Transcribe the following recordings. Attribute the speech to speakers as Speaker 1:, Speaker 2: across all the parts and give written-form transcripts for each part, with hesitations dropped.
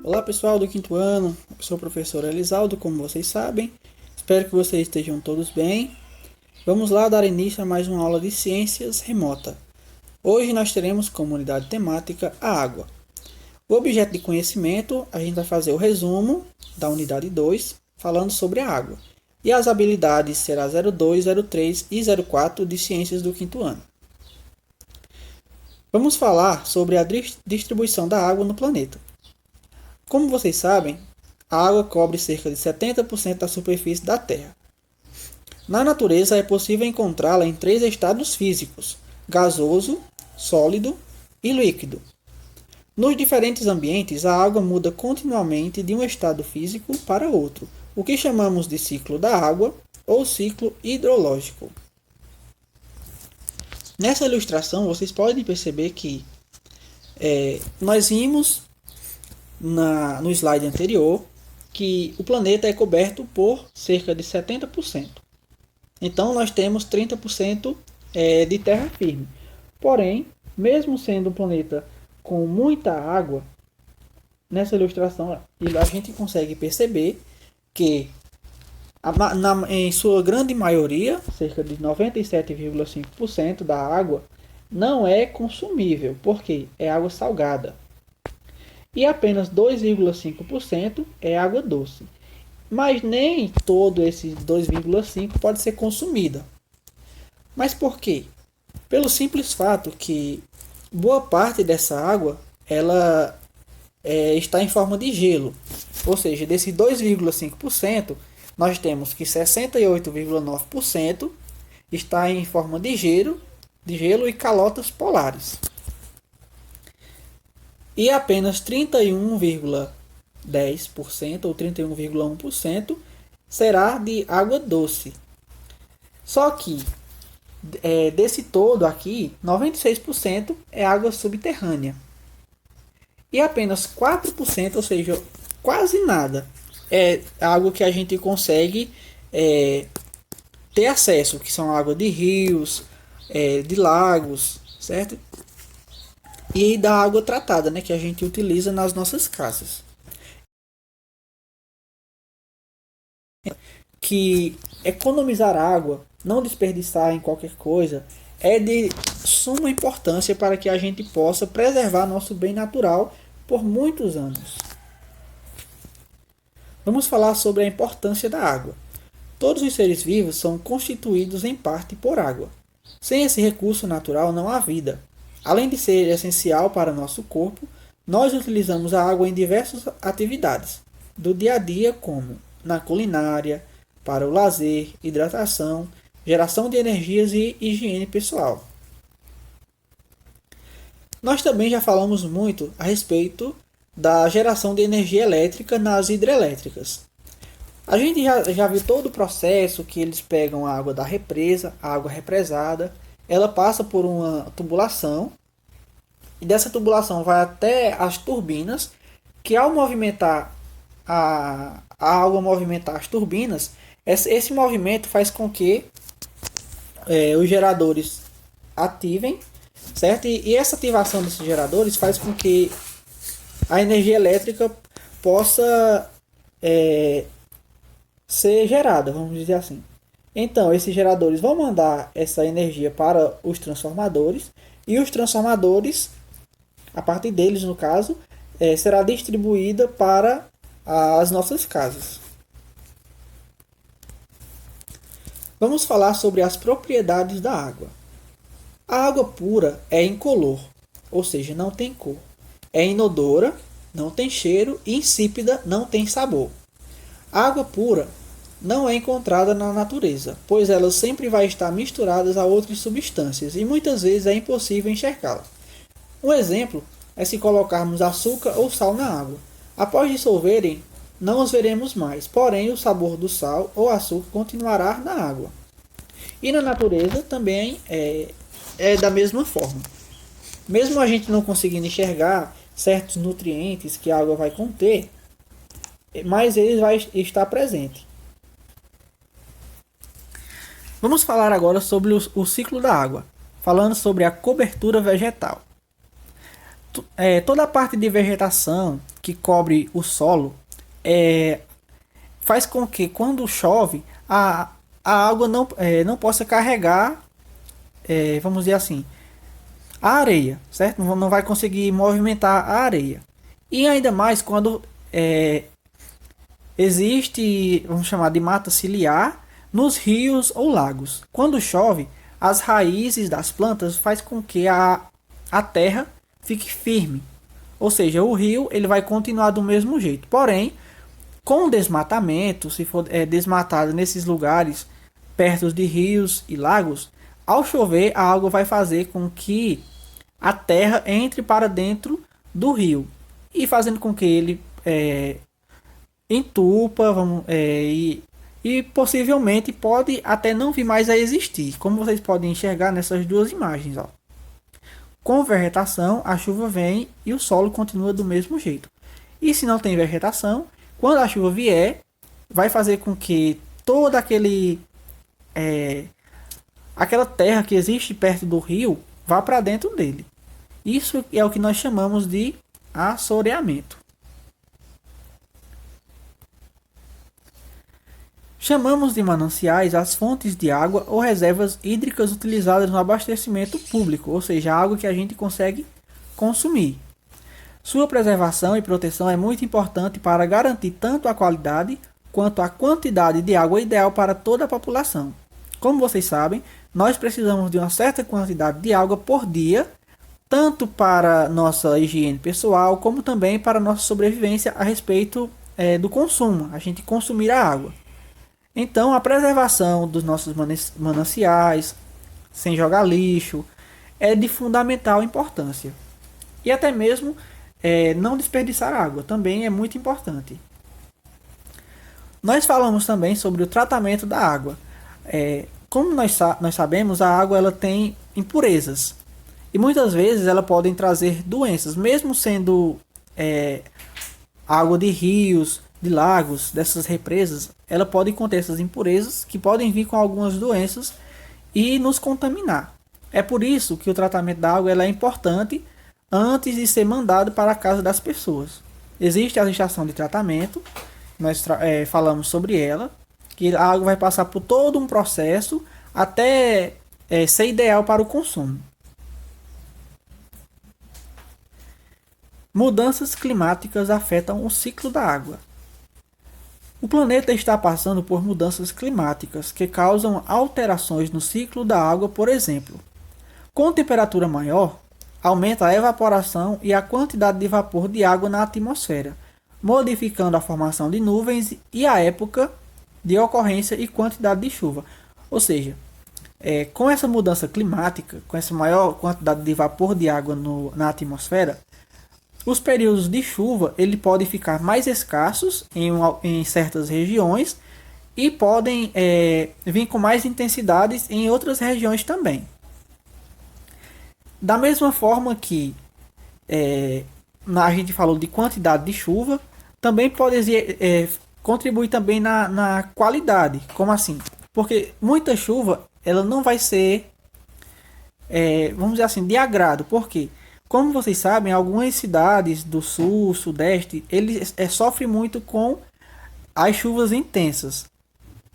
Speaker 1: Olá pessoal do quinto ano, eu sou o professor Elisaldo, como vocês sabem. Espero que vocês estejam todos bem. Vamos lá dar início a mais uma aula de ciências remota. Hoje nós teremos como unidade temática a água. O objeto de conhecimento, a gente vai fazer o resumo da unidade 2, falando sobre a água. E as habilidades será 02, 03 e 04 de ciências do quinto ano. Vamos falar sobre a distribuição da água no planeta. Como vocês sabem, a água cobre cerca de 70% da superfície da Terra. Na natureza é possível encontrá-la em 3 estados físicos: gasoso, sólido e líquido. Nos diferentes ambientes, a água muda continuamente de um estado físico para outro, o que chamamos de ciclo da água ou ciclo hidrológico. Nessa ilustração, vocês podem perceber que nós vimos no slide anterior que o planeta é coberto por cerca de 70%. Então nós temos 30% de terra firme. Porém, mesmo sendo um planeta com muita água, nessa ilustração a gente consegue perceber que em sua grande maioria, cerca de 97,5% da água não é consumível, porque é água salgada. E apenas 2,5% é água doce. Mas nem todo esse 2,5% pode ser consumida. Mas por quê? Pelo simples fato que boa parte dessa água ela está em forma de gelo. Ou seja, desses 2,5%, nós temos que 68,9% está em forma de gelo e calotas polares. E apenas 31,10% ou 31,1% será de água doce. Só que desse todo aqui, 96% é água subterrânea. E apenas 4%, ou seja, quase nada, é água que a gente consegue ter acesso, que são água de rios, de lagos, certo? E da água tratada, né, que a gente utiliza nas nossas casas. Que economizar água, não desperdiçar em qualquer coisa, é de suma importância para que a gente possa preservar nosso bem natural por muitos anos. Vamos falar sobre a importância da água. Todos os seres vivos são constituídos em parte por água. Sem esse recurso natural não há vida. Além de ser essencial para nosso corpo, nós utilizamos a água em diversas atividades do dia a dia, como na culinária, para o lazer, hidratação, geração de energias e higiene pessoal. Nós também já falamos muito a respeito da geração de energia elétrica nas hidrelétricas. A gente já viu todo o processo que eles pegam a água da represa, a água represada, ela passa por uma tubulação e dessa tubulação vai até as turbinas, que ao movimentar a água movimentar as turbinas, esse movimento faz com que os geradores ativem, certo? E essa ativação desses geradores faz com que a energia elétrica possa ser gerada, vamos dizer assim. Então, esses geradores vão mandar essa energia para os transformadores e os transformadores, a partir deles, no caso, será distribuída para as nossas casas. Vamos falar sobre as propriedades da água. A água pura é incolor, ou seja, não tem cor. É inodora, não tem cheiro e insípida, não tem sabor. A água pura não é encontrada na natureza, pois ela sempre vai estar misturada a outras substâncias e muitas vezes é impossível enxergá-la. Um exemplo é se colocarmos açúcar ou sal na água. Após dissolverem, não os veremos mais, porém o sabor do sal ou açúcar continuará na água. E na natureza também é da mesma forma. Mesmo a gente não conseguindo enxergar certos nutrientes que a água vai conter, mas eles vão estar presentes. Vamos falar agora sobre o ciclo da água, falando sobre a cobertura vegetal. Toda a parte de vegetação que cobre o solo faz com que quando chove a água não possa carregar, vamos dizer assim, a areia, certo? Não vai conseguir movimentar a areia. E ainda mais quando existe, vamos chamar de mata ciliar, nos rios ou lagos. Quando chove, as raízes das plantas faz com que a terra fique firme. Ou seja, o rio ele vai continuar do mesmo jeito. Porém, com o desmatamento, se for desmatado nesses lugares perto de rios e lagos, ao chover a água vai fazer com que a terra entre para dentro do rio e fazendo com que ele entupa, e possivelmente pode até não vir mais a existir, como vocês podem enxergar nessas duas imagens. Ó. Com vegetação, a chuva vem e o solo continua do mesmo jeito. E se não tem vegetação, quando a chuva vier, vai fazer com que toda aquela terra que existe perto do rio vá para dentro dele. Isso é o que nós chamamos de assoreamento. Chamamos de mananciais as fontes de água ou reservas hídricas utilizadas no abastecimento público, ou seja, a água que a gente consegue consumir. Sua preservação e proteção é muito importante para garantir tanto a qualidade quanto a quantidade de água ideal para toda a população. Como vocês sabem, nós precisamos de uma certa quantidade de água por dia, tanto para nossa higiene pessoal, como também para nossa sobrevivência a respeito do consumo, a gente consumir a água. Então, a preservação dos nossos mananciais, sem jogar lixo, é de fundamental importância. E até mesmo não desperdiçar água, também é muito importante. Nós falamos também sobre o tratamento da água. Como nós sabemos, a água ela tem impurezas. E muitas vezes ela podem trazer doenças, mesmo sendo água de rios, de lagos, dessas represas, ela pode conter essas impurezas que podem vir com algumas doenças e nos contaminar. É por isso que o tratamento da água ela é importante antes de ser mandado para a casa das pessoas. Existe a estação de tratamento, nós falamos sobre ela, que a água vai passar por todo um processo até ser ideal para o consumo. Mudanças climáticas afetam o ciclo da água. O planeta está passando por mudanças climáticas que causam alterações no ciclo da água, por exemplo. Com temperatura maior, aumenta a evaporação e a quantidade de vapor de água na atmosfera, modificando a formação de nuvens e a época de ocorrência e quantidade de chuva. Ou seja, com essa mudança climática, com essa maior quantidade de vapor de água na atmosfera, os períodos de chuva ele podem ficar mais escassos em certas regiões e podem vir com mais intensidades em outras regiões também. Da mesma forma que a gente falou de quantidade de chuva, também pode contribuir também na qualidade. Como assim? Porque muita chuva ela não vai ser, vamos dizer assim, de agrado. Por quê? Como vocês sabem, algumas cidades do sul, sudeste, eles sofrem muito com as chuvas intensas.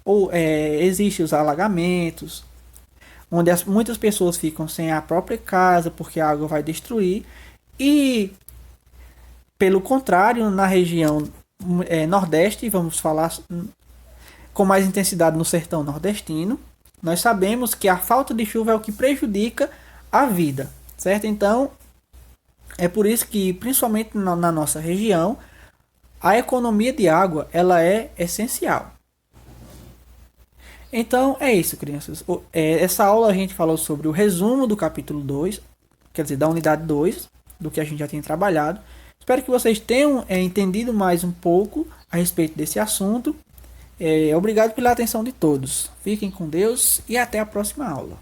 Speaker 1: Ou existem os alagamentos, onde muitas pessoas ficam sem a própria casa porque a água vai destruir. E, pelo contrário, na região nordeste, vamos falar com mais intensidade no sertão nordestino, nós sabemos que a falta de chuva é o que prejudica a vida, certo? Então, é por isso que, principalmente na nossa região, a economia de água ela é essencial. Então, é isso, crianças. Essa aula a gente falou sobre o resumo do capítulo 2, quer dizer, da unidade 2, do que a gente já tinha trabalhado. Espero que vocês tenham entendido mais um pouco a respeito desse assunto. Obrigado pela atenção de todos. Fiquem com Deus e até a próxima aula.